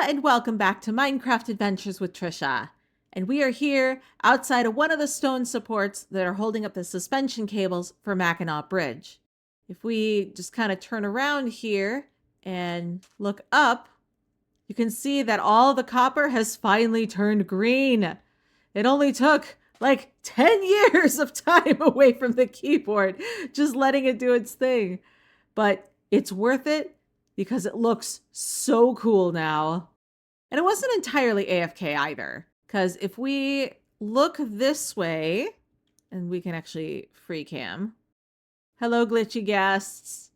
and welcome back to Minecraft Adventures with Tricia. And we are here outside of one of the stone supports that are holding up the suspension cables for Mackinac Bridge. If we just kind of turn around here and look up, you can see that all the copper has finally turned green. It only took like 10 years of time away from the keyboard, just letting it do its thing. But it's worth it because it looks so cool now. And it wasn't entirely AFK either, because if we look this way, and we can actually Freecam. Hello, glitchy guests.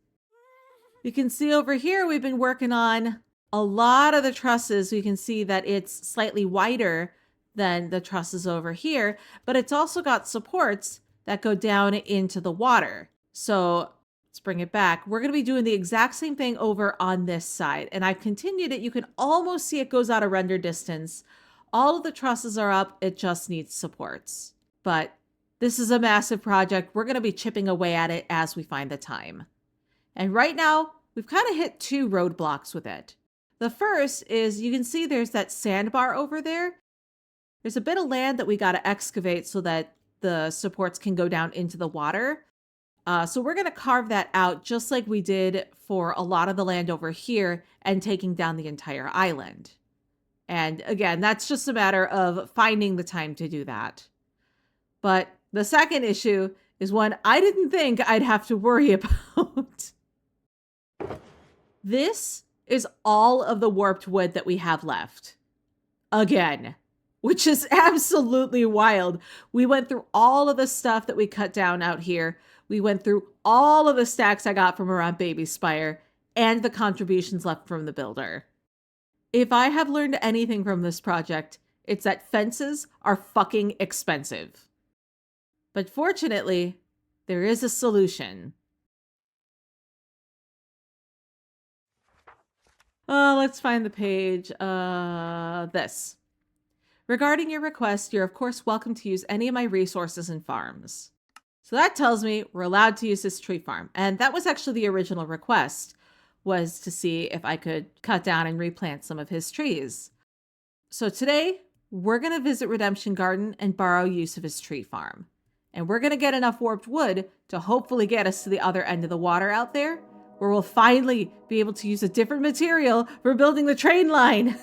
You can see over here we've been working on a lot of the trusses. We can see that it's slightly wider than the trusses over here, but it's also got supports that go down into the water. So let's bring it back. We're going to be doing the exact same thing over on this side. And I've continued it. You can almost see it goes out of render distance. All of the trusses are up. It just needs supports. But this is a massive project. We're going to be chipping away at it as we find the time. And right now, we've kind of hit two roadblocks with it. The first is you can see there's that sandbar over there. There's a bit of land that we got to excavate so that the supports can go down into the water. So we're going to carve that out just like we did for a lot of the land over here and taking down the entire island. And again, that's just a matter of finding the time to do that. But the second issue is one I didn't think I'd have to worry about. This is all of the warped wood that we have left. Again. Which is absolutely wild. We went through all of the stuff that we cut down out here. We went through all of the stacks I got from around Baby Spire and the contributions left from the builder. If I have learned anything from this project, it's that fences are fucking expensive. But fortunately, there is a solution. Let's find the page. This. Regarding your request, you're of course welcome to use any of my resources and farms. So that tells me we're allowed to use this tree farm. And that was actually the original request, was to see if I could cut down and replant some of his trees. So today, we're going to visit Redemption Garden and borrow use of his tree farm. And we're going to get enough warped wood to hopefully get us to the other end of the water out there, where we'll finally be able to use a different material for building the train line.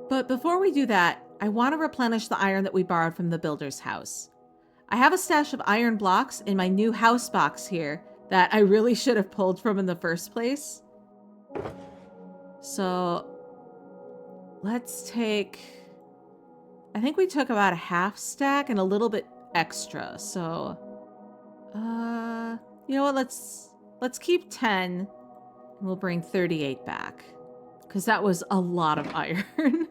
But before we do that, I want to replenish the iron that we borrowed from the builder's house. I have a stash of iron blocks in my new house box here that I really should have pulled from in the first place. So let's take, I think we took about a half stack and a little bit extra. So, you know what? Let's keep 10 and we'll bring 38 back because that was a lot of iron.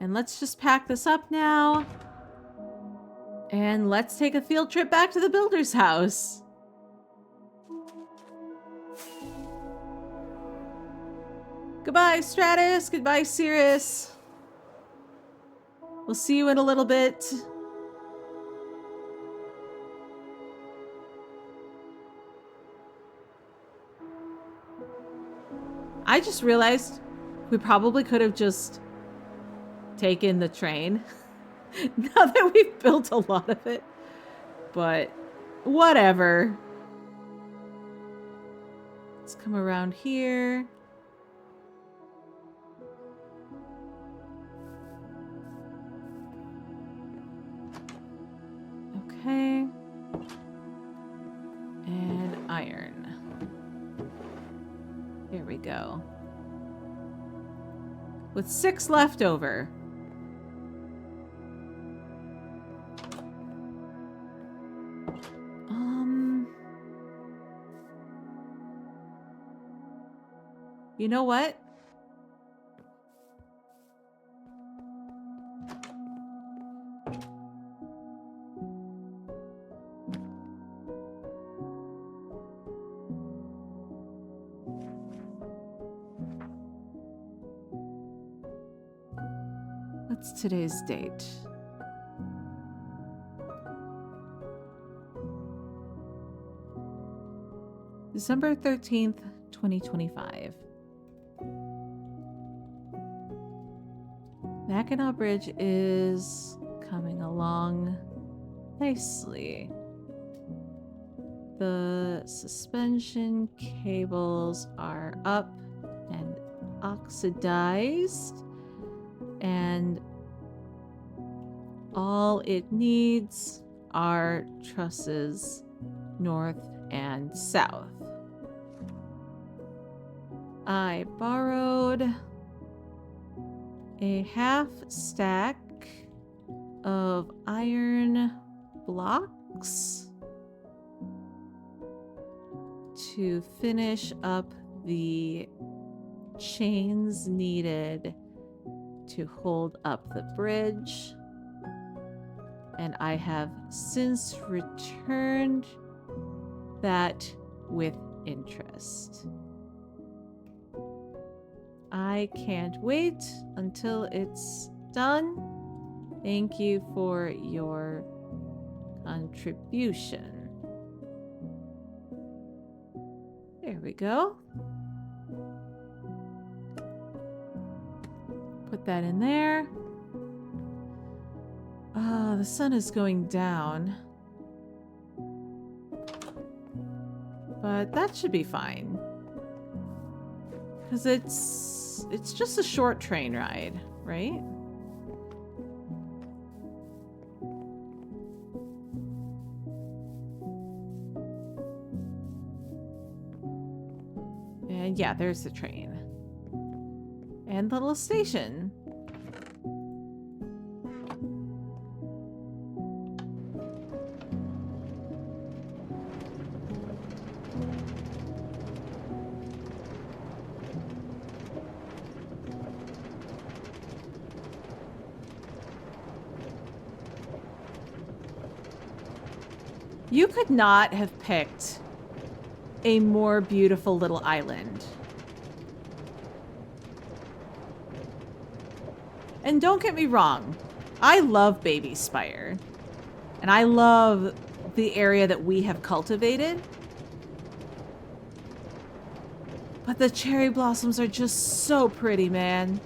And let's just pack this up now. And let's take a field trip back to the builder's house. Goodbye, Stratus. Goodbye, Cirrus. We'll see you in a little bit. I just realized we probably could have just taken the train now that we've built a lot of it, but whatever. Let's come around here. Okay. And iron. Here we go. With 6 left over. You know what? What's today's date? December 13th, 2025. Mackinac Bridge is coming along nicely. The suspension cables are up and oxidized, and all it needs are trusses north and south. I borrowed a half stack of iron blocks to finish up the chains needed to hold up the bridge. And I have since returned that with interest. I can't wait until it's done. Thank you for your contribution. There we go. Put that in there. The sun is going down. But that should be fine. Because it's just a short train ride, right? And yeah, there's the train. And the little station. You could not have picked a more beautiful little island. And don't get me wrong, I love Baby Spire. And I love the area that we have cultivated. But the cherry blossoms are just so pretty, man.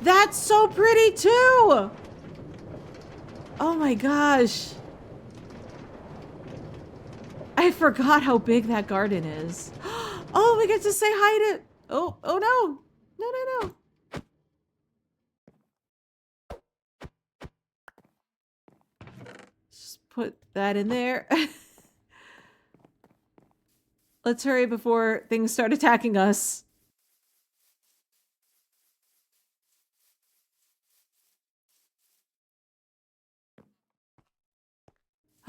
That's so pretty too! Oh my gosh. I forgot how big that garden is. Oh, we get to say hi to... Oh no. No. Just put that in there. Let's hurry before things start attacking us.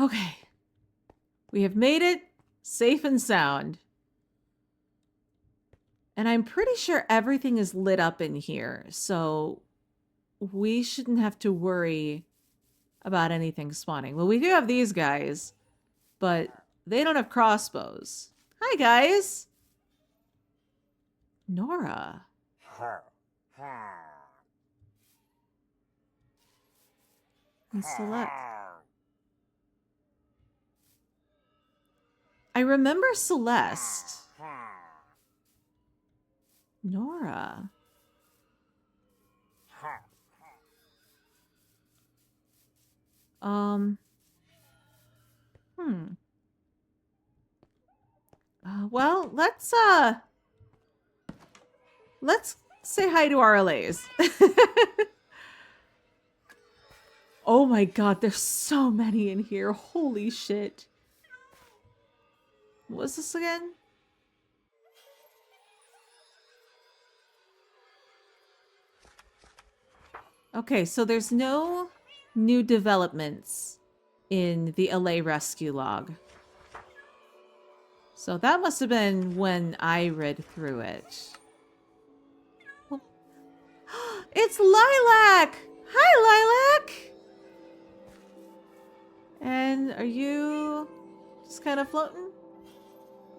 Okay. We have made it safe and sound. And I'm pretty sure everything is lit up in here, so we shouldn't have to worry about anything spawning. Well, we do have these guys, but they don't have crossbows. Hi, guys. Nora. And Celeste. I remember Celeste. Nora. Well, let's say hi to our Allays. Oh my god, there's so many in here. Holy shit. What was this again? Okay, so there's no new developments in the Allay rescue log. So that must have been when I read through it. Oh. It's Lilac! Hi, Lilac! And are you just kind of floating?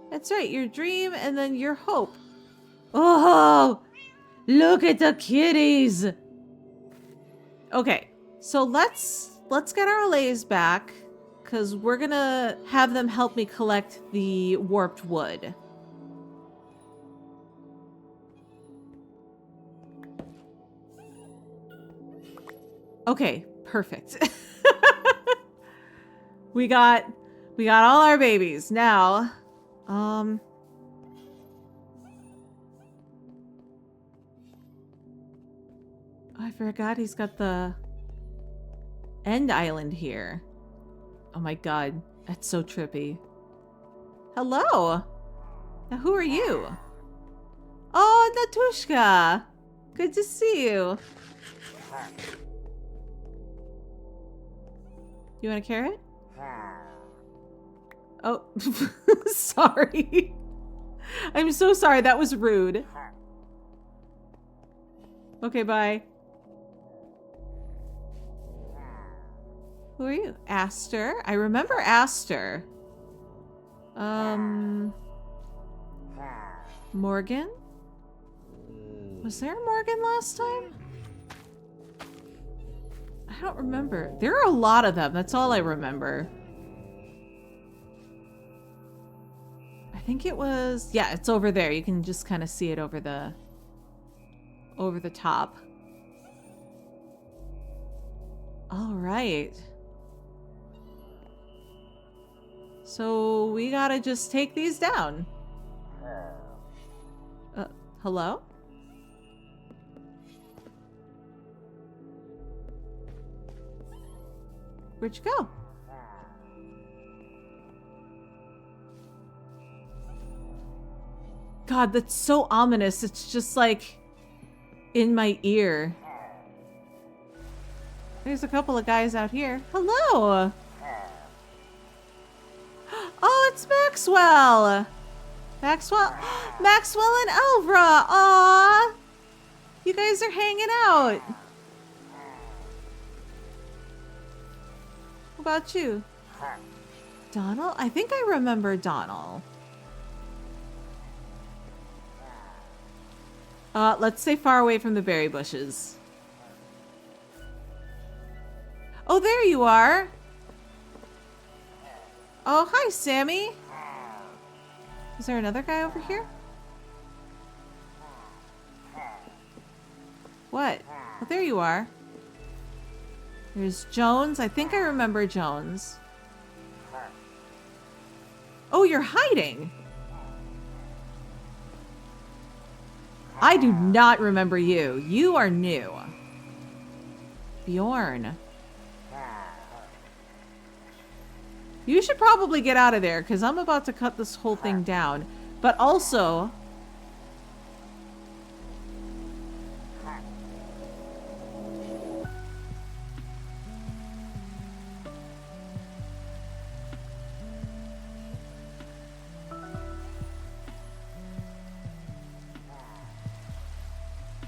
That's right, your dream and then your hope. Oh, look at the kitties! Okay, so let's get our Allays back, because we're gonna have them help me collect the warped wood. Okay, perfect. we got all our babies. Now, I forgot he's got the end island here. Oh my god, that's so trippy. Hello. Now who are you? Oh, Natushka. Good to see you. You want a carrot? Oh, sorry. I'm so sorry. That was rude. Okay, bye. Who are you? Aster? I remember Aster. Morgan? Was there a Morgan last time? I don't remember. There are a lot of them. That's all I remember. I think it was... Yeah, it's over there. You can just kind of see it over the top. All right. So we gotta just take these down. Hello? Where'd you go? God, that's so ominous. It's just like in my ear. There's a couple of guys out here. Hello! Oh, it's Maxwell! Maxwell and Elvra! Aww! You guys are hanging out. What about you? Donald? I think I remember Donald. Let's stay far away from the berry bushes. Oh, there you are! Oh, hi, Sammy! Is there another guy over here? What? Oh, there you are. There's Jones. I think I remember Jones. Oh, you're hiding! I do not remember you. You are new. Bjorn. You should probably get out of there, because I'm about to cut this whole thing down. But also...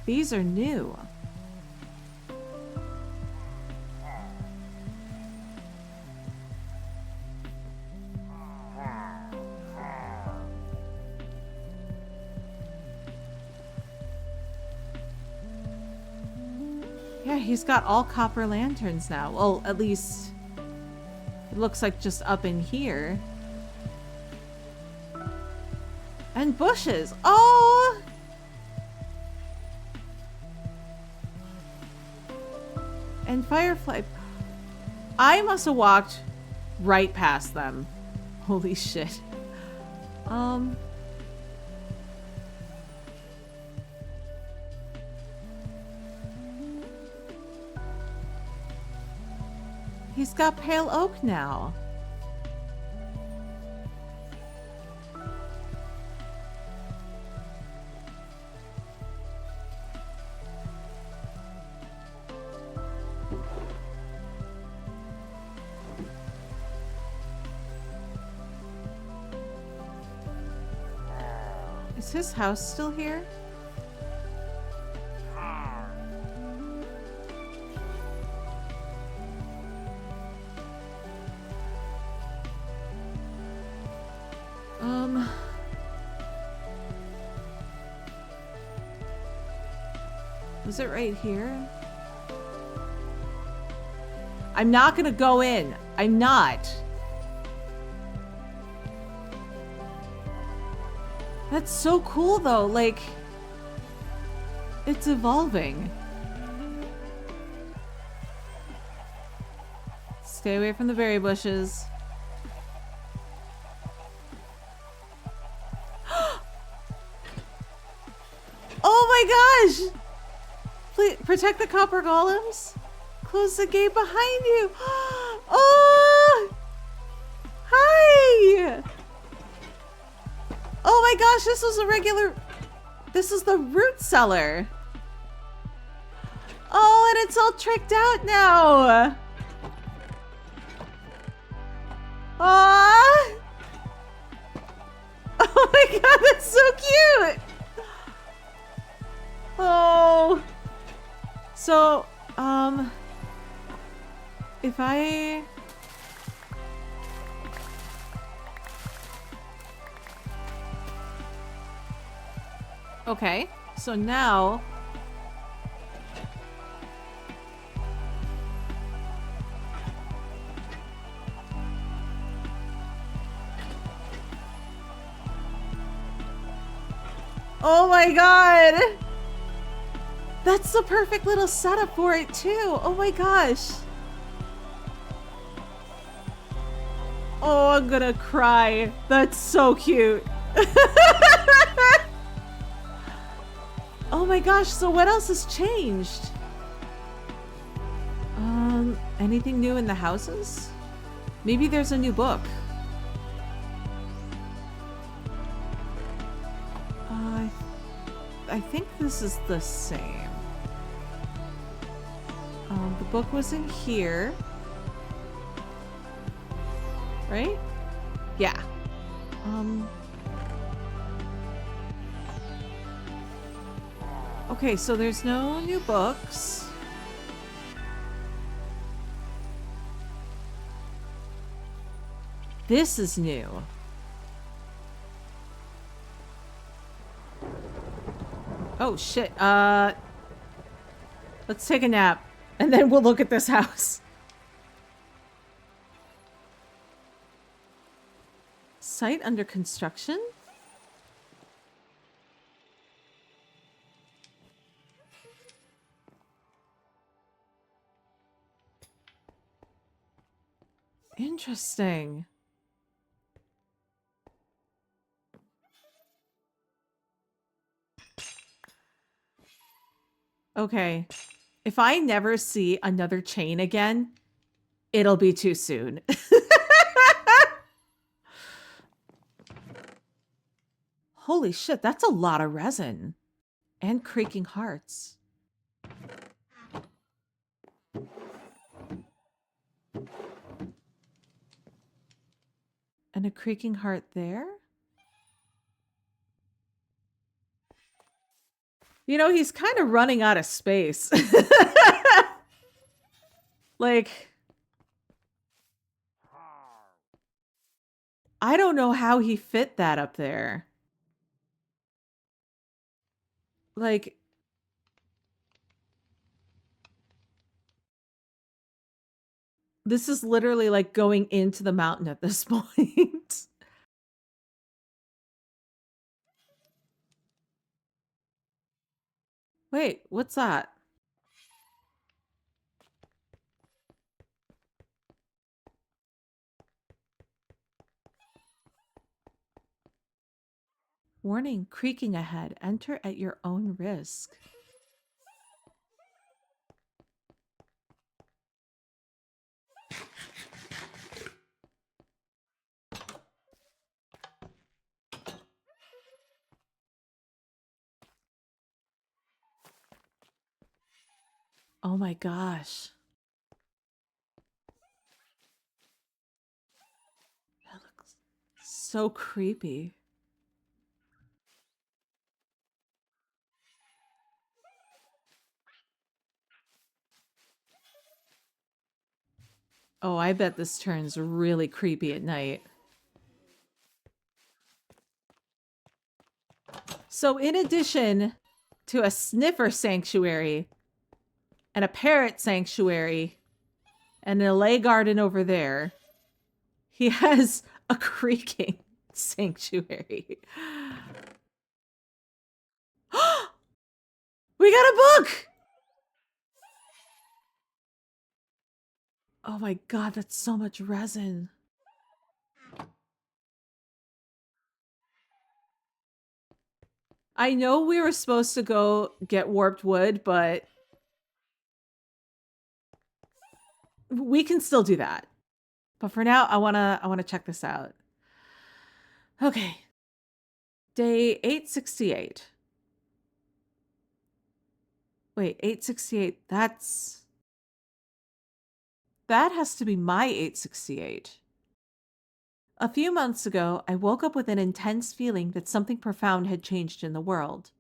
These are new. Yeah, he's got all copper lanterns now. Well, at least it looks like just up in here. And bushes. Oh! And Firefly. I must have walked right past them. Holy shit. He's got pale oak now. Is his house still here? Was it right here? I'm not gonna go in. I'm not. That's so cool though, like, it's evolving. Stay away from the berry bushes. Oh my gosh! Please protect the copper golems. Close the gate behind you. Oh! Hi! Oh my gosh, this was a regular... This is the root cellar. Oh, and it's all tricked out now. Aww! Oh my god, that's so cute! Oh. So, if I... Okay, so now... Oh my god! That's the perfect little setup for it too! Oh my gosh! Oh, I'm gonna cry. That's so cute. Oh my gosh, so what else has changed? Anything new in the houses? Maybe there's a new book. I think this is the same. The book was in here. Right? Yeah. Okay, so there's no new books. This is new. Oh shit. Let's take a nap and then we'll look at this house. Site under construction? Interesting. Okay. If I never see another chain again, it'll be too soon. Holy shit, that's a lot of resin. And creaking hearts. And a creaking heart there? You know, he's kind of running out of space. Like, I don't know how he fit that up there. Like, this is literally like going into the mountain at this point. Wait, what's that? Warning, creaking ahead. Enter at your own risk. Oh my gosh. That looks so creepy. Oh, I bet this turns really creepy at night. So in addition to a sniffer sanctuary and a parrot sanctuary and an Allay garden over there, he has a creaking sanctuary. We got a book! Oh my god, that's so much resin. I know we were supposed to go get warped wood, but we can still do that. But for now, I wanna check this out. Okay. Day 868. Wait, 868. That has to be my 868. A few months ago, I woke up with an intense feeling that something profound had changed in the world.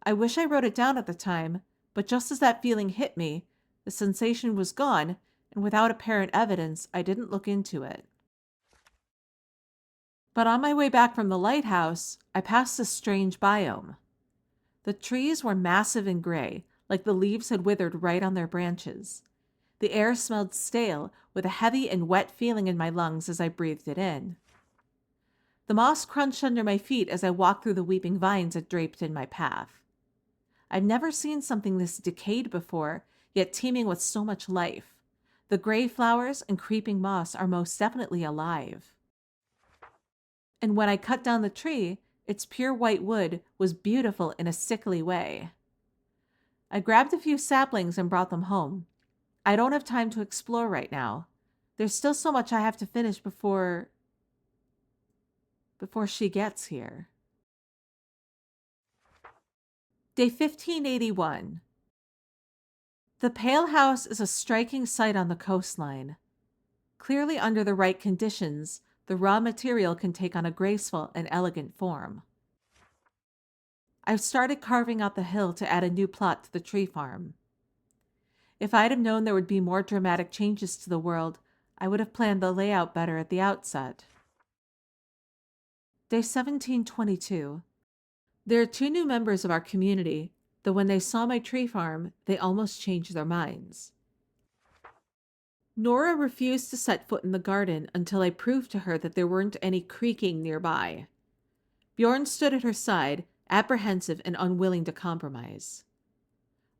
I wish I wrote it down at the time, but just as that feeling hit me, the sensation was gone, and without apparent evidence, I didn't look into it. But on my way back from the lighthouse, I passed a strange biome. The trees were massive and gray, like the leaves had withered right on their branches. The air smelled stale, with a heavy and wet feeling in my lungs as I breathed it in. The moss crunched under my feet as I walked through the weeping vines that draped in my path. I've never seen something this decayed before, yet teeming with so much life. The gray flowers and creeping moss are most definitely alive. And when I cut down the tree, its pure white wood was beautiful in a sickly way. I grabbed a few saplings and brought them home. I don't have time to explore right now. There's still so much I have to finish before she gets here. Day 1581. The Pale House is a striking sight on the coastline. Clearly under the right conditions, the raw material can take on a graceful and elegant form. I've started carving out the hill to add a new plot to the tree farm. If I'd have known there would be more dramatic changes to the world, I would have planned the layout better at the outset. Day 1722. There are 2 new members of our community, though when they saw my tree farm, they almost changed their minds. Nora refused to set foot in the garden until I proved to her that there weren't any creaking nearby. Bjorn stood at her side, apprehensive and unwilling to compromise.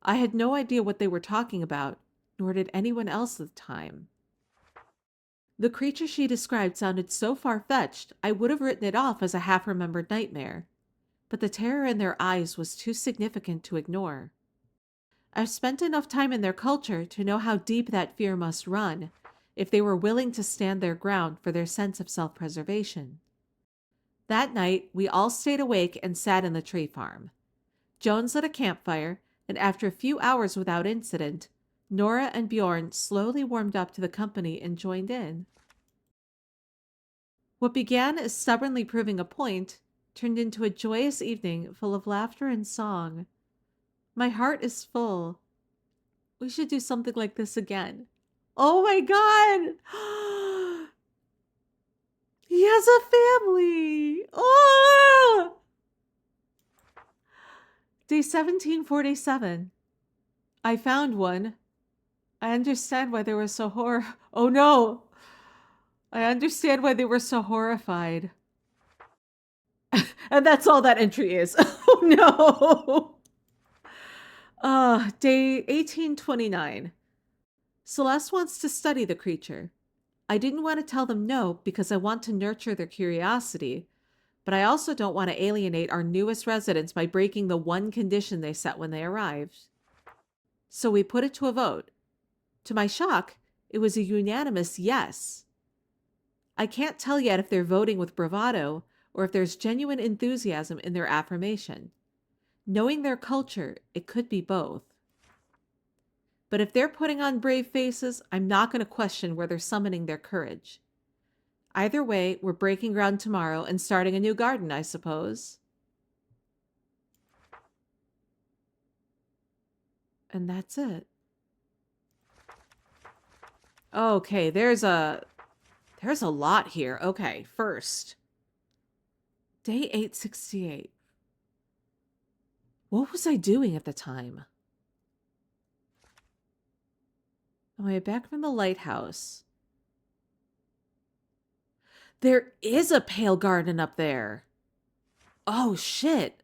I had no idea what they were talking about, nor did anyone else at the time. The creature she described sounded so far-fetched, I would have written it off as a half-remembered nightmare, but the terror in their eyes was too significant to ignore. I've spent enough time in their culture to know how deep that fear must run if they were willing to stand their ground for their sense of self-preservation. That night, we all stayed awake and sat in the tree farm. Jones lit a campfire, and after a few hours without incident, Nora and Bjorn slowly warmed up to the company and joined in. What began as stubbornly proving a point turned into a joyous evening full of laughter and song. My heart is full. We should do something like this again. Oh my god! He has a family! Oh! Day 1747. I found one. I understand why they were so Oh no! I understand why they were so horrified. And that's all that entry is. Oh no! Day 1829. Celeste wants to study the creature. I didn't want to tell them no because I want to nurture their curiosity, but I also don't want to alienate our newest residents by breaking the one condition they set when they arrived. So we put it to a vote. To my shock, it was a unanimous yes. I can't tell yet if they're voting with bravado or if there's genuine enthusiasm in their affirmation. Knowing their culture, it could be both. But if they're putting on brave faces, I'm not going to question where they're summoning their courage. Either way, we're breaking ground tomorrow and starting a new garden, I suppose. And that's it. Okay, there's a lot here. Okay, first. Day 868. What was I doing at the time? On my way back from the lighthouse. There is a pale garden up there. Oh, shit.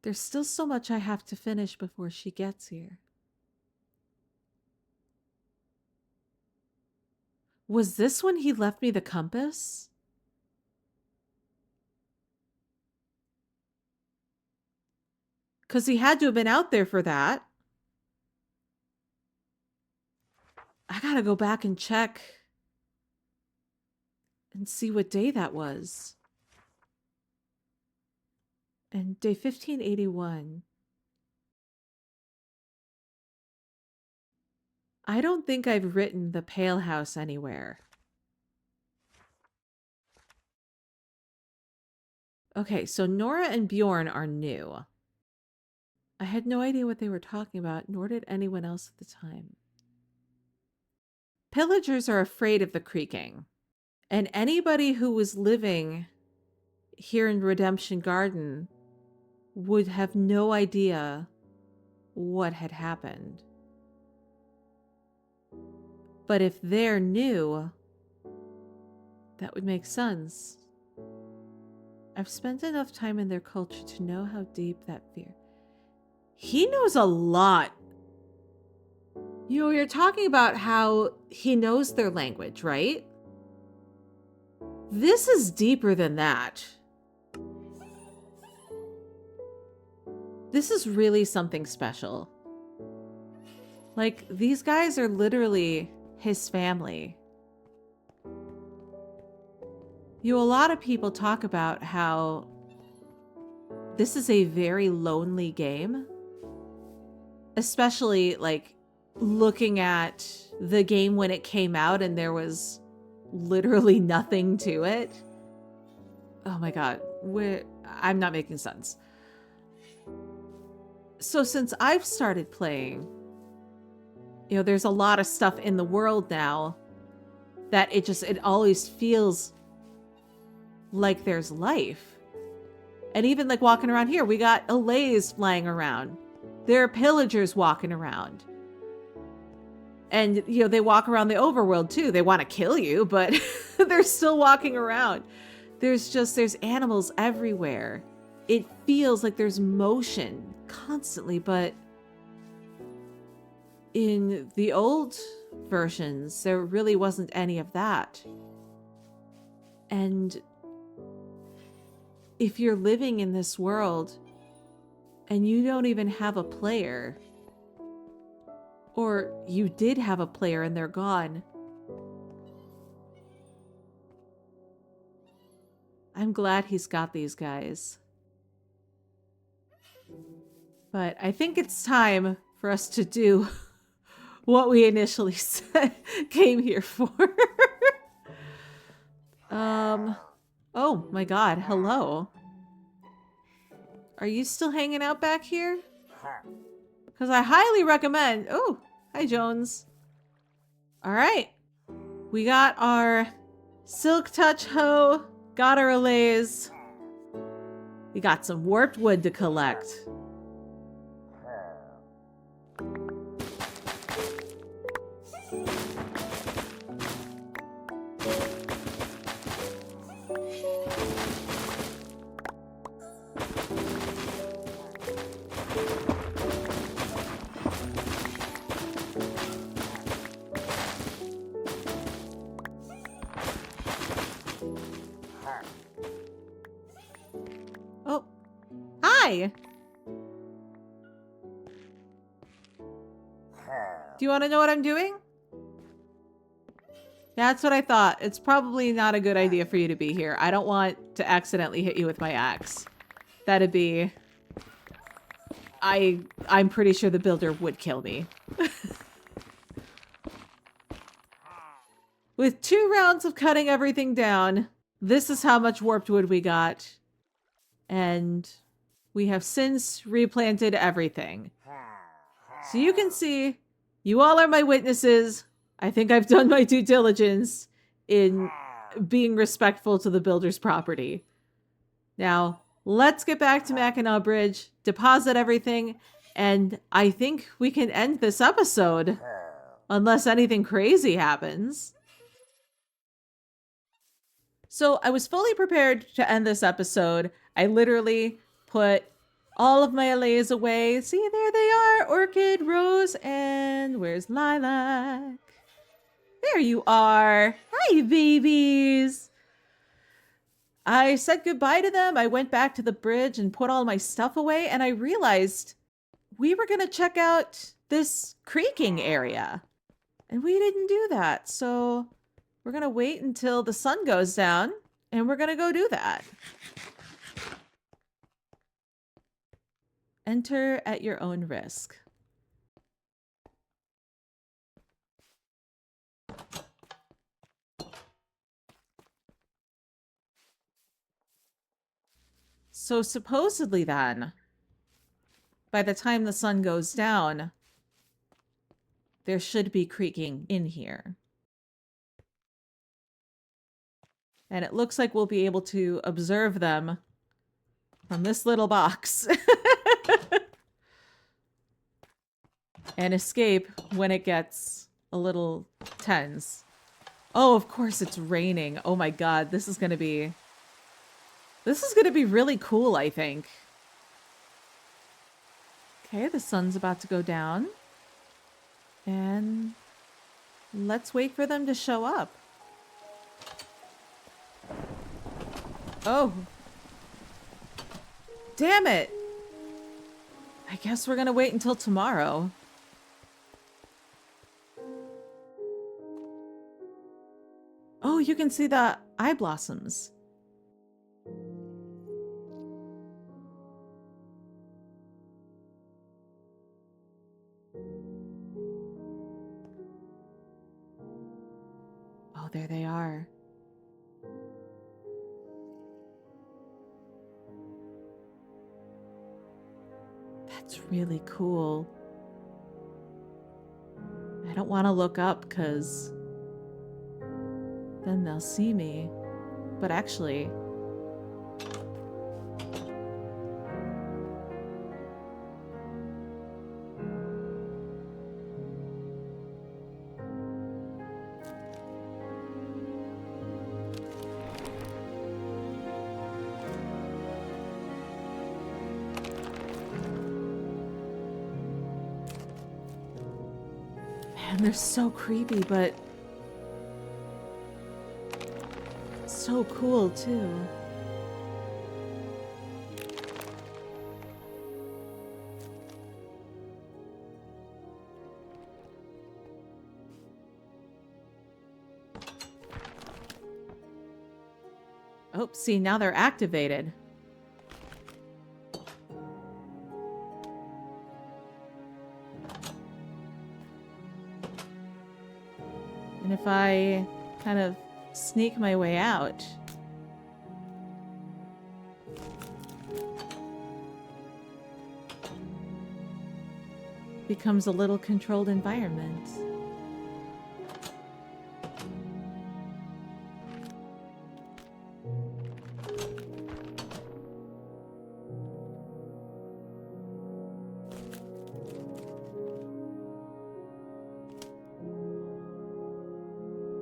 There's still so much I have to finish before she gets here. Was this when he left me the compass? Because he had to have been out there for that. I gotta go back and check and see what day that was. And day 1581. I don't think I've written the Pale House anywhere. Okay, so Nora and Bjorn are new. I had no idea what they were talking about, nor did anyone else at the time. Pillagers are afraid of the creaking. And anybody who was living here in Redemption Garden would have no idea what had happened. But if they're new, that would make sense. I've spent enough time in their culture to know how deep that fear. He knows a lot. You know, you're talking about how he knows their language, right? This is deeper than that. This is really something special. Like, these guys are literally his family. You know, a lot of people talk about how this is a very lonely game. Especially, like, looking at the game when it came out and there was literally nothing to it. Oh my god, I'm not making sense. So since I've started playing, you know, there's a lot of stuff in the world now that it always feels like there's life. And even like walking around here, we got Allays flying around. There are pillagers walking around. And, you know, they walk around the overworld too. They want to kill you, but they're still walking around. There's animals everywhere. It feels like there's motion constantly, but in the old versions, there really wasn't any of that. And if you're living in this world and you don't even have a player, or you did have a player and they're gone, I'm glad he's got these guys. But I think it's time for us to do what we initially said came here for. Oh my god, hello. Are you still hanging out back here? Because I highly recommend... Oh, hi Jones. Alright. We got our Silk Touch hoe, got our Allays. We got some warped wood to collect. Oh, hi! Do you want to know what I'm doing? That's what I thought. It's probably not a good idea for you to be here. I don't want to accidentally hit you with my axe. That'd be... I'm pretty sure the builder would kill me. With 2 rounds of cutting everything down, this is how much warped wood we got. And we have since replanted everything. So you can see, you all are my witnesses. I think I've done my due diligence in being respectful to the builder's property. Now, let's get back to Mackinac Bridge, deposit everything, and I think we can end this episode. Unless anything crazy happens. So I was fully prepared to end this episode. I literally put All of my Allays away. See, there they are. Orchid, Rose, and where's Lilac? There you are. Hi, babies. I said goodbye to them. I went back to the bridge and put all my stuff away, and I realized we were going to check out this creaking area. And we didn't do that. So we're going to wait until the sun goes down, and we're going to go do that. Enter at your own risk. So supposedly then, by the time the sun goes down, there should be creaking in here. And it looks like we'll be able to observe them from this little box. And escape when it gets a little tense. Oh, of course it's raining. Oh my god, this is gonna be really cool, I think. Okay, the sun's about to go down. And let's wait for them to show up. Oh. Damn it! I guess we're gonna wait until tomorrow. Oh, you can see the eye blossoms. Oh, there they are. That's really cool. I don't want to look up because then they'll see me. But actually, man, they're so creepy, but so cool too. Oh, see, now they're activated. And if I kind of sneak my way out, becomes a little controlled environment.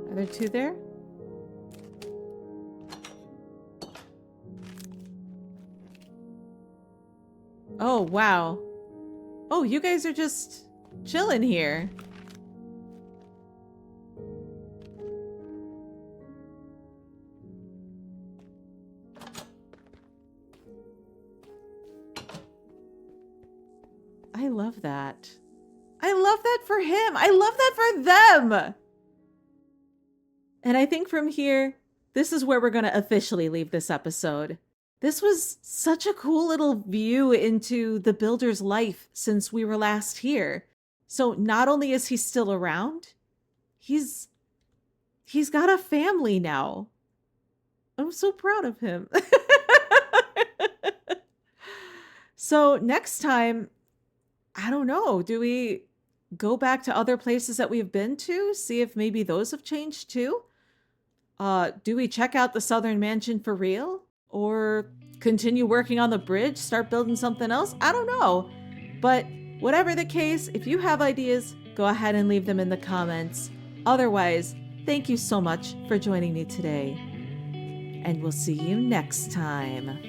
Are there two there? Oh, wow. Oh, you guys are just chilling here. I love that. I love that for him. I love that for them. And I think from here, this is where we're going to officially leave this episode. This was such a cool little view into the builder's life since we were last here. So not only is he still around, he's got a family now. I'm so proud of him. So next time, I don't know, do we go back to other places that we've been to? See if maybe those have changed too? Do we check out the Southern Mansion for real? Or continue working on the bridge, start building something else? I don't know. But whatever the case, if you have ideas, go ahead and leave them in the comments. Otherwise, thank you so much for joining me today. And we'll see you next time.